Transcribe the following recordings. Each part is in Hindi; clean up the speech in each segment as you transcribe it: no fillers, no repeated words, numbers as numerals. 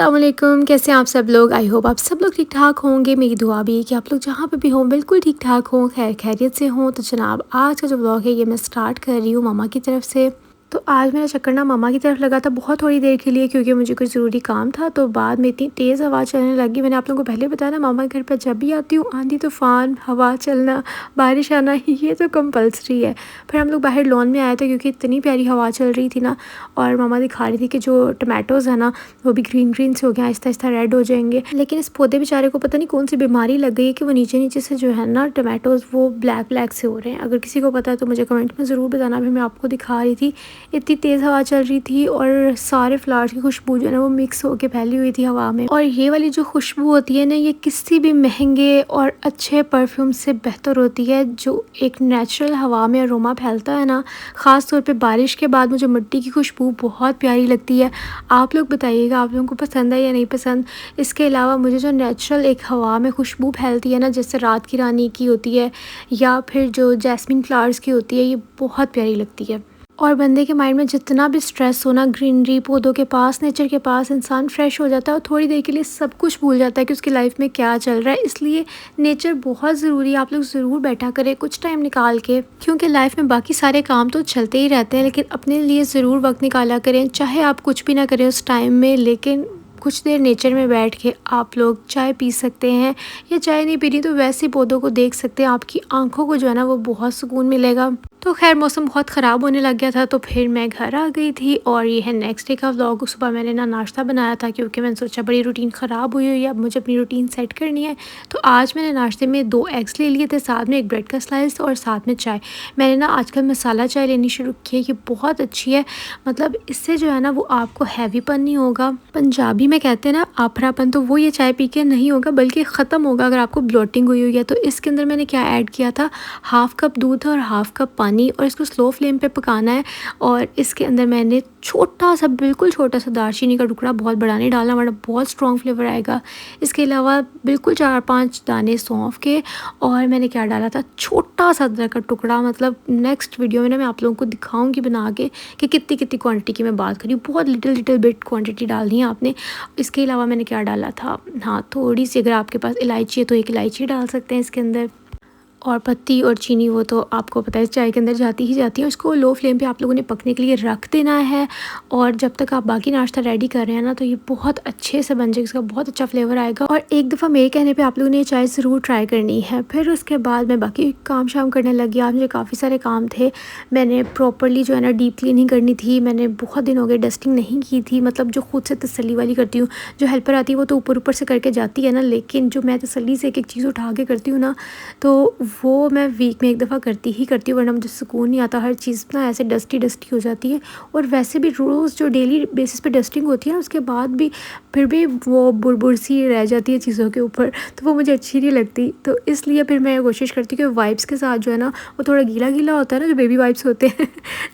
अस्सलाम वालेकुम, कैसे हैं आप सब लोग। आई होप आप सब लोग ठीक ठाक होंगे। मेरी दुआ भी है कि आप लोग जहाँ पे भी हों बिल्कुल ठीक ठाक हों, खैर खैरियत से हों। तो जनाब आज का जो व्लॉग है ये मैं स्टार्ट कर रही हूँ मामा की तरफ से। तो आज मेरा चक्कर ना मामा की तरफ लगा था बहुत थोड़ी देर के लिए, क्योंकि मुझे कुछ ज़रूरी काम था। तो बाद में इतनी तेज़ हवा चलने लगी। मैंने आप लोगों को पहले बताया ना, मामा के घर पर जब भी आती हूँ आंधी तूफ़ान, हवा चलना, बारिश आना ये तो कंपल्सरी है। फिर हम लोग बाहर लॉन में आए थे क्योंकि इतनी प्यारी हवा चल रही थी ना। और मामा दिखा रही थी कि जो टमाटोज़ है ना वो भी ग्रीन ग्रीन से हो गया, आहिस्ता आहिस्ता रेड हो जाएंगे। लेकिन इस पौधे बेचारे को पता नहीं कौन सी बीमारी लग गई है कि वो नीचे नीचे से जो है ना टमाटोज़ वो ब्लैक ब्लैक से हो रहे हैं। अगर किसी को पता है तो मुझे कमेंट में ज़रूर बताना। भी मैं आपको दिखा रही थी, इतनी तेज़ हवा चल रही थी और सारे फ्लावर्स की खुशबू जो है ना वो मिक्स होके फैली हुई थी हवा में। और ये वाली जो खुशबू होती है ना, ये किसी भी महंगे और अच्छे परफ्यूम से बेहतर होती है। जो एक नेचुरल हवा में अरोमा फैलता है ना, ख़ास तौर पे बारिश के बाद मुझे मिट्टी की खुशबू बहुत प्यारी लगती है। आप लोग बताइएगा आप लोगों को पसंद है या नहीं पसंद। इसके अलावा मुझे जो नेचुरल एक हवा में खुशबू फैलती है ना, जैसे रात की रानी की होती है या फिर जो जैस्मिन फ्लावर्स की होती है, ये बहुत प्यारी लगती है। और बंदे के माइंड में जितना भी स्ट्रेस हो ना, ग्रीनरी, पौधों के पास, नेचर के पास इंसान फ्रेश हो जाता है और थोड़ी देर के लिए सब कुछ भूल जाता है कि उसकी लाइफ में क्या चल रहा है। इसलिए नेचर बहुत ज़रूरी है। आप लोग ज़रूर बैठा करें कुछ टाइम निकाल के, क्योंकि लाइफ में बाकी सारे काम तो चलते ही रहते हैं, लेकिन अपने लिए ज़रूर वक्त निकाला करें। चाहे आप कुछ भी ना करें उस टाइम में, लेकिन कुछ देर नेचर में बैठ के आप लोग चाय पी सकते हैं, या चाय नहीं पीनी तो वैसे पौधों को देख सकते हैं। आपकी आंखों को जो है ना वो बहुत सुकून मिलेगा। तो खैर मौसम बहुत ख़राब होने लग गया था, तो फिर मैं घर आ गई थी। और ये है नेक्स्ट डे का व्लॉग। सुबह मैंने ना नाश्ता बनाया था, क्योंकि मैंने सोचा बड़ी रूटीन ख़राब हुई है, अब मुझे अपनी रूटीन सेट करनी है। तो आज मैंने नाश्ते में 2 एग्स ले लिए थे, साथ में एक ब्रेड का स्लाइस और साथ में चाय। मैंने ना आजकल मसाला चाय लेनी शुरू की है, ये बहुत अच्छी है। मतलब इससे जो है ना वो आपको हैवीपन नहीं होगा। पंजाबी में कहते हैं ना आफरापन, तो वो ये चाय पी के नहीं होगा बल्कि ख़त्म होगा अगर आपको ब्लोटिंग हुई है। तो इसके अंदर मैंने क्या ऐड किया था, हाफ़ कप दूध और हाफ़ कप पानी, और इसको स्लो फ्लेम पे पकाना है। और इसके अंदर मैंने छोटा सा, बिल्कुल छोटा सा दालचीनी का टुकड़ा, बहुत बड़ा नहीं डालना वरना बहुत स्ट्रॉन्ग फ्लेवर आएगा। इसके अलावा बिल्कुल 4-5 दाने सौंफ के, और मैंने क्या डाला था, छोटा सा अदरक का टुकड़ा। मतलब नेक्स्ट वीडियो में ना मैं आप लोगों को दिखाऊंगी बना के कि कितनी कितनी क्वांटिटी की मैं बात करी। बहुत लिटिल बिट क्वांटिटी डालनी है आपने। इसके अलावा मैंने क्या डाला था, हाँ थोड़ी सी, अगर आपके पास इलायची है तो एक इलायची डाल सकते हैं इसके अंदर। और पत्ती और चीनी वो तो आपको पता है चाय के अंदर जाती ही जाती है। उसको लो फ्लेम पे आप लोगों ने पकने के लिए रख देना है। और जब तक आप बाकी नाश्ता रेडी कर रहे हैं ना, तो ये बहुत अच्छे से बन जाएगा, इसका बहुत अच्छा फ्लेवर आएगा। और एक दफ़ा मेरे कहने पे आप लोगों ने ये चाय ज़रूर ट्राई करनी है। फिर उसके बाद मैं बाकी काम शाम करने लगी। आज मुझे काफ़ी सारे काम थे। मैंने प्रॉपरली जो है ना डीप क्लीनिंग करनी थी। मैंने बहुत दिन हो गए डस्टिंग नहीं की थी, मतलब जो खुद से तसल्ली वाली करती हूँ। जो हेल्पर आती है वो तो ऊपर ऊपर से करके जाती है ना, लेकिन जो मैं तसल्ली से एक एक चीज़ उठा के करती हूँ ना, तो वो मैं वीक में एक दफ़ा करती हूँ, वरना मुझे सुकून नहीं आता। हर चीज़ ना ऐसे डस्टी हो जाती है। और वैसे भी रोज़ जो डेली बेसिस पे डस्टिंग होती है ना, उसके बाद भी फिर भी वो बुरबुर सी रह जाती है चीज़ों के ऊपर, तो वो मुझे अच्छी नहीं लगती। तो इसलिए फिर मैं कोशिश करती हूँ कि वाइप्स के साथ जो है ना वो थोड़ा गीला गीला होता है ना, जो बेबी वाइप्स होते हैं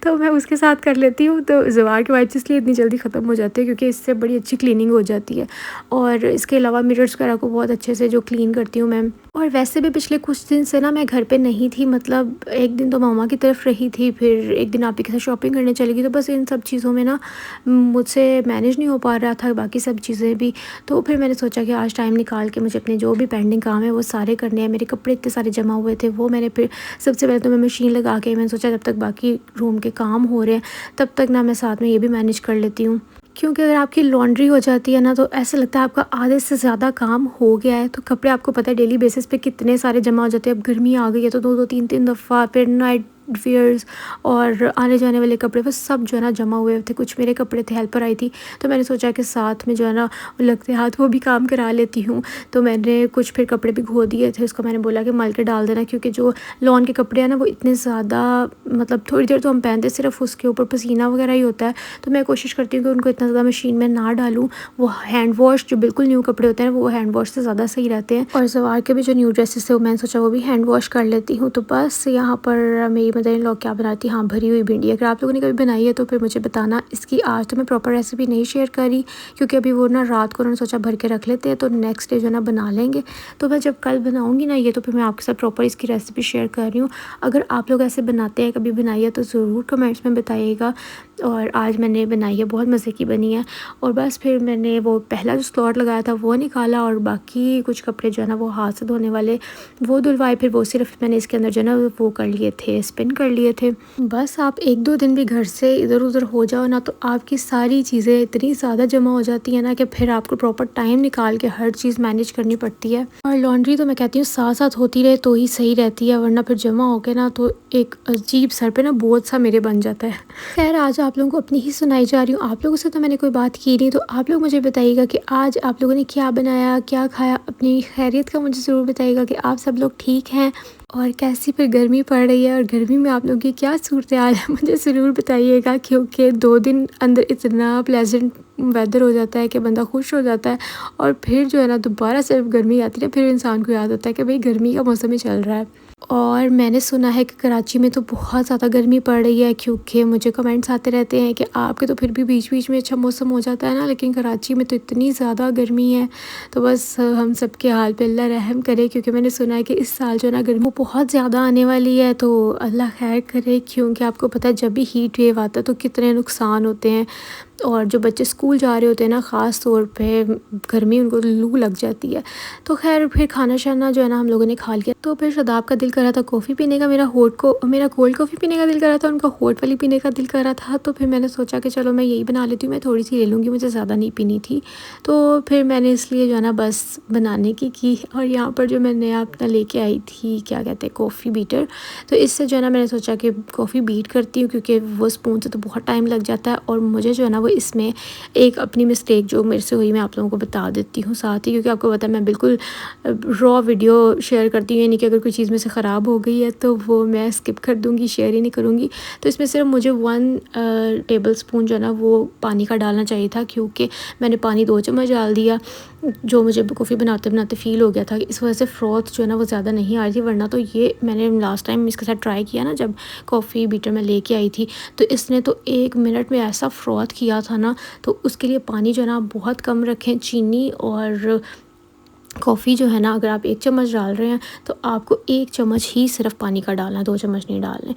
तो मैं उसके साथ कर लेती हूँ। तो ज़वार के वाइप्स इसलिए इतनी जल्दी ख़त्म हो जाते हैं क्योंकि इससे बड़ी अच्छी क्लीनिंग हो जाती है। और इसके अलावा मिरर्स वगैरह को बहुत अच्छे से जो क्लीन करती हूँ मैं। और वैसे भी पिछले कुछ दिन से ना मैं घर पे नहीं थी, मतलब एक दिन तो मामा की तरफ रही थी, फिर एक दिन आप ही के साथ शॉपिंग करने चली गई। तो बस इन सब चीज़ों में ना मुझसे मैनेज नहीं हो पा रहा था बाकी सब चीज़ें भी। तो फिर मैंने सोचा कि आज टाइम निकाल के मुझे अपने जो भी पेंडिंग काम है वो सारे करने हैं। मेरे कपड़े इतने सारे जमा हुए थे, वो मैंने फिर सबसे पहले तो मैं मशीन लगा के, मैंने सोचा जब तक बाकी रूम के काम हो रहे हैं तब तक ना मैं साथ में ये भी मैनेज कर लेती हूँ। क्योंकि अगर आपकी लॉन्ड्री हो जाती है ना, तो ऐसा लगता है आपका आधे से ज़्यादा काम हो गया है। तो कपड़े आपको पता है डेली बेसिस पे कितने सारे जमा हो जाते हैं। अब गर्मी आ गई है तो 2-2 3-3 दफ़ा, फिर नाइट वियर्स और आने जाने वाले कपड़े वो सब जो है ना जमा हुए थे। कुछ मेरे कपड़े थे, हेल्पर आई थी तो मैंने सोचा कि साथ में जो है ना लगते हाथ वो भी काम करा लेती हूँ। तो मैंने कुछ फिर कपड़े भी धो दिए थे, उसको मैंने बोला कि मल के डाल देना, क्योंकि जो लॉन के कपड़े हैं ना वो इतने ज़्यादा, मतलब थोड़ी देर तो हम पहनते, सिर्फ उसके ऊपर पसीना वगैरह ही होता है। तो मैं कोशिश करती हूँ कि उनको इतना ज़्यादा मशीन में ना डालूँ। वो हैंड वॉश जो बिल्कुल न्यू कपड़े होते हैं वो हैंड वॉश से ज़्यादा सही रहते हैं। और सवार के भी जो न्यू ड्रेसेस थे वो मैंने सोचा वो भी हैंड वॉश कर लेती हूँ। तो बस यहाँ पर मेरी मदर इन लॉ क्या बनाती, हाँ भरी हुई भिंडी। अगर आप लोगों ने कभी बनाई है तो फिर मुझे बताना। इसकी आज तो मैं प्रॉपर रेसिपी नहीं शेयर करी क्योंकि अभी वो ना रात को उन्होंने सोचा भर के रख लेते हैं तो नेक्स्ट डे जो है ना बना लेंगे। तो मैं जब कल बनाऊँगी ना ये तो फिर मैं आपके साथ प्रॉपर इसकी रेसिपी शेयर कर रही हूँ। अगर आप लोग ऐसे बनाते हैं, कभी बनाई है तो ज़रूर कमेंट्स में बताइएगा। और आज मैंने बनाई है, बहुत मज़े की बनी है। और बस फिर मैंने वो पहला जो स्लॉट लगाया था वो निकाला और बाकी कुछ कपड़े जो है ना वो हाथ से धोने वाले वो धुलवाए। फिर वो सिर्फ मैंने इसके अंदर जो है ना वो कर लिए थे, स्पिन कर लिए थे। बस आप 1-2 दिन भी घर से इधर उधर हो जाओ ना तो आपकी सारी चीज़ें इतनी ज़्यादा जमा हो जाती है ना कि फिर आपको प्रॉपर टाइम निकाल के हर चीज़ मैनेज करनी पड़ती है। और लॉन्ड्री तो मैं कहती हूँ साथ साथ होती रहे तो ही सही रहती है, वरना फिर जमा हो के ना तो एक अजीब सर पे ना बोझ सा मेरे बन जाता है। खैर आज आप लोगों को अपनी ही सुनाई जा रही हूँ। आप लोगों से तो मैंने कोई बात की नहीं, तो आप लोग मुझे बताइएगा कि आज आप लोगों ने क्या बनाया, क्या खाया। अपनी खैरियत का मुझे ज़रूर बताइएगा कि आप सब लोग ठीक हैं और कैसी फिर गर्मी पड़ रही है और गर्मी में आप लोगों की क्या सूरत हाल है मुझे ज़रूर बताइएगा। क्योंकि 2 दिन अंदर इतना प्लेजेंट वेदर हो जाता है कि बंदा खुश हो जाता है और फिर जो है ना दोबारा से गर्मी आती है फिर इंसान को याद होता है कि भाई गर्मी का मौसम ही चल रहा है। और मैंने सुना है कि कराची में तो बहुत ज़्यादा गर्मी पड़ रही है, क्योंकि मुझे कमेंट्स आते रहते हैं कि आपके तो फिर भी बीच बीच में अच्छा मौसम हो जाता है ना, लेकिन कराची में तो इतनी ज़्यादा गर्मी है। तो बस हम सब के हाल पे अल्लाह रहम करे, क्योंकि मैंने सुना है कि इस साल जो है ना गर्मी बहुत ज़्यादा आने वाली है। तो अल्लाह खैर करे, क्योंकि आपको पता है जब भी हीट वेव आता है तो कितने नुकसान होते हैं। और जो बच्चे स्कूल जा रहे होते हैं ना, ख़ास तौर पे गर्मी उनको लू लग जाती है। तो खैर फिर खाना शाना जो है ना हम लोगों ने खा लिया। तो फिर शदाब का दिल कर रहा था कॉफ़ी पीने का, मेरा कोल्ड कॉफ़ी पीने का दिल कर रहा था, उनका हॉट वाली पीने का दिल कर रहा था। तो फिर मैंने सोचा कि चलो मैं यही बना लेती हूँ, मैं थोड़ी सी ले लूँगी, मुझे ज़्यादा नहीं पीनी थी। तो फिर मैंने इसलिए जो है ना बस बनाने की। और यहाँ पर जो मैंने अपना लेके आई थी क्या कहते हैं कॉफ़ी बीटर, तो इससे जो है ना मैंने सोचा कि कॉफ़ी बीट करती हूँ, क्योंकि वो स्पून से तो बहुत टाइम लग जाता है। और मुझे जो है ना वो इसमें एक अपनी मिस्टेक जो मेरे से हुई मैं आप लोगों को बता देती हूँ साथ ही, क्योंकि आपको पता है मैं बिल्कुल रॉ वीडियो शेयर करती हूँ, यानी कि अगर कोई चीज़ में से ख़राब हो गई है तो वो मैं स्किप कर दूँगी, शेयर ही नहीं करूँगी। तो इसमें सिर्फ मुझे 1 टेबल स्पून जो है ना वो पानी का डालना चाहिए था, क्योंकि मैंने पानी 2 चम्मच डाल दिया, जो मुझे कॉफ़ी बनाते बनाते फ़ील हो गया था। इस वजह से फ्रॉथ जो है ना वो ज़्यादा नहीं आ रही थी, वरना तो ये मैंने लास्ट टाइम इसके साथ ट्राई किया ना जब कॉफ़ी बीटर मैं लेके आई थी, तो इसने तो 1 मिनट में ऐसा फ्रॉथ किया था ना। तो उसके लिए पानी जो है ना बहुत कम रखें। चीनी और कॉफ़ी जो है ना अगर आप 1 चम्मच डाल रहे हैं तो आपको 1 चम्मच ही सिर्फ पानी का डालना है, 2 चम्मच नहीं डालने।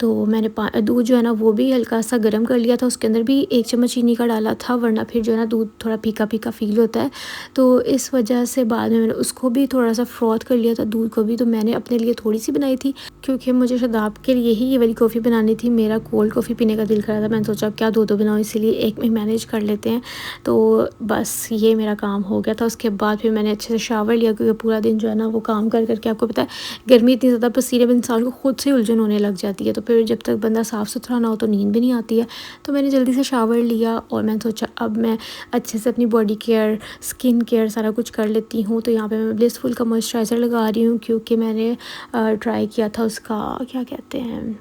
तो मैंने दूध जो है ना वो भी हल्का सा गर्म कर लिया था, उसके अंदर भी 1 चम्मच चीनी का डाला था, वरना फिर जो है ना दूध थोड़ा फीका फीका फ़ील होता है। तो इस वजह से बाद में मैंने उसको भी थोड़ा सा फ्रॉथ कर लिया था दूध को भी। तो मैंने अपने लिए थोड़ी सी बनाई थी, क्योंकि मुझे शदाब के लिए ही ये वाली कॉफ़ी बनानी थी। मेरा कोल्ड कॉफ़ी पीने का दिल कर रहा था, मैंने सोचा क्या 2-2 बनाऊँ, इसीलिए एक में मैनेज कर लेते हैं। तो बस ये मेरा काम हो गया था। उसके बाद फिर मैंने अच्छे से शावर लिया, क्योंकि पूरा दिन जो है ना वो काम कर करके आपको पता है गर्मी इतनी ज़्यादा, पसीने में इंसान को खुद से उलझन होने लग जाती है। तो फिर जब तक बंदा साफ़ सुथरा ना हो तो नींद भी नहीं आती है। तो मैंने जल्दी से शावर लिया और मैंने सोचा अब मैं अच्छे से अपनी बॉडी केयर, स्किन केयर सारा कुछ कर लेती हूँ। तो यहाँ पे मैं ब्लिसफुल का मॉइस्चराइज़र लगा रही हूँ, क्योंकि मैंने ट्राई किया था उसका क्या कहते हैं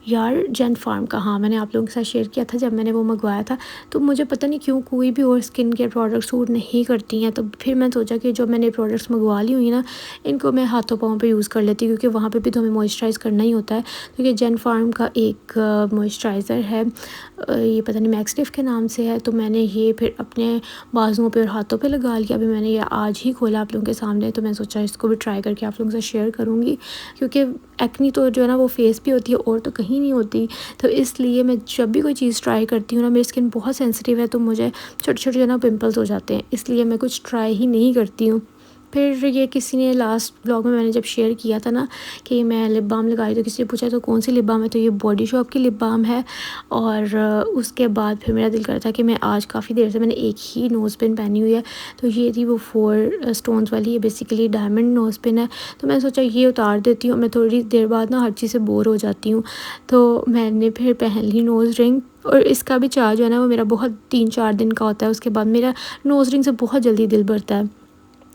यार जेन फार्म का, हाँ मैंने आप लोगों के साथ शेयर किया था जब मैंने वो मंगवाया था। तो मुझे पता नहीं क्यों कोई भी और स्किन केयर प्रोडक्ट सूट नहीं करती हैं। तो फिर मैं सोचा कि जो मैंने प्रोडक्ट्स मंगवा ली हुई ना इनको मैं हाथों पाँव पे यूज़ कर लेती हूँ, क्योंकि वहाँ पे भी तो हमें मॉइस्चराइज़ करना ही होता है। क्योंकि जेन फार्म का एक मॉइस्चराइज़र है, ये पता नहीं मैक्सलिफ के नाम से है। तो मैंने ये फिर अपने बाजुओं पे और हाथों पे लगा लिया। अभी मैंने ये आज ही खोला आप लोगों के सामने, तो मैं सोचा इसको भी ट्राई करके आप लोगों से शेयर करूँगी, क्योंकि एक्नी तो जो है ना वो फेस पे होती है और तो कहीं नहीं होती। तो इसलिए मैं जब भी कोई चीज़ ट्राई करती हूँ ना, मेरी स्किन बहुत सेंसिटिव है, तो मुझे छोटे छोटे जो है ना पिंपल्स हो जाते हैं, इसलिए मैं कुछ ट्राई ही नहीं करती हूँ। फिर ये किसी ने लास्ट ब्लॉग में मैंने जब शेयर किया था ना कि मैं लिप बाम लगाई, तो किसी ने पूछा तो कौन सी लिप बाम है, तो ये बॉडी शॉप की लिप बाम है। और उसके बाद फिर मेरा दिल करता कि मैं आज काफ़ी देर से मैंने एक ही नोज़ पिन पहनी हुई है, तो ये थी वो 4 स्टोन्स वाली, ये बेसिकली डायमंड नोज़ पिन है। तो मैंने सोचा ये उतार देती हूँ, मैं थोड़ी देर बाद ना हर चीज़ से बोर हो जाती हूँ। तो मैंने फिर पहन ली नोज़ रिंग, और इसका भी चार्ज जो है ना वो मेरा बहुत 3-4 दिन का होता है। उसके बाद मेरा नोज़ रिंग से बहुत जल्दी दिल भरता है।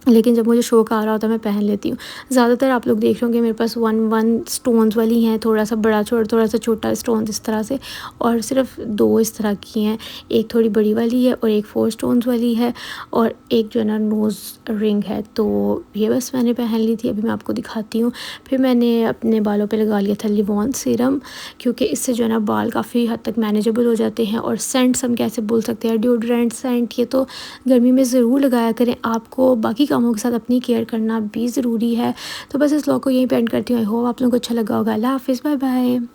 लेकिन जब मुझे शौक आ रहा होता है मैं पहन लेती हूँ। ज़्यादातर आप लोग देख रहे होंगे मेरे पास 1 स्टोन्स वाली हैं, थोड़ा-सा बड़ा थोड़ा-सा छोटा स्टोन्स इस तरह से, और सिर्फ़ 2 इस तरह की हैं। एक थोड़ी बड़ी वाली है और एक 4 स्टोन्स वाली है, और एक जो है ना नोज़ रिंग है। तो ये बस मैंने पहन ली थी, अभी मैं आपको दिखाती हूँ। फिर मैंने अपने बालों पे लगा लिया था लिवॉन सीरम, क्योंकि इससे जो है ना बाल काफ़ी हद तक मैनेजेबल हो जाते हैं। और सेंट्स हम कैसे बोल सकते हैं, डिओड्रेंट सेंट, ये तो गर्मी में ज़रूर लगाया करें। आपको बाकी कामों के साथ अपनी केयर करना भी ज़रूरी है। तो बस इस व्लॉग को यहीं पे एंड करती हूँ। आई होप आप लोगों को अच्छा लगा होगा। अल्लाह हाफ़िज़, बाय बाय।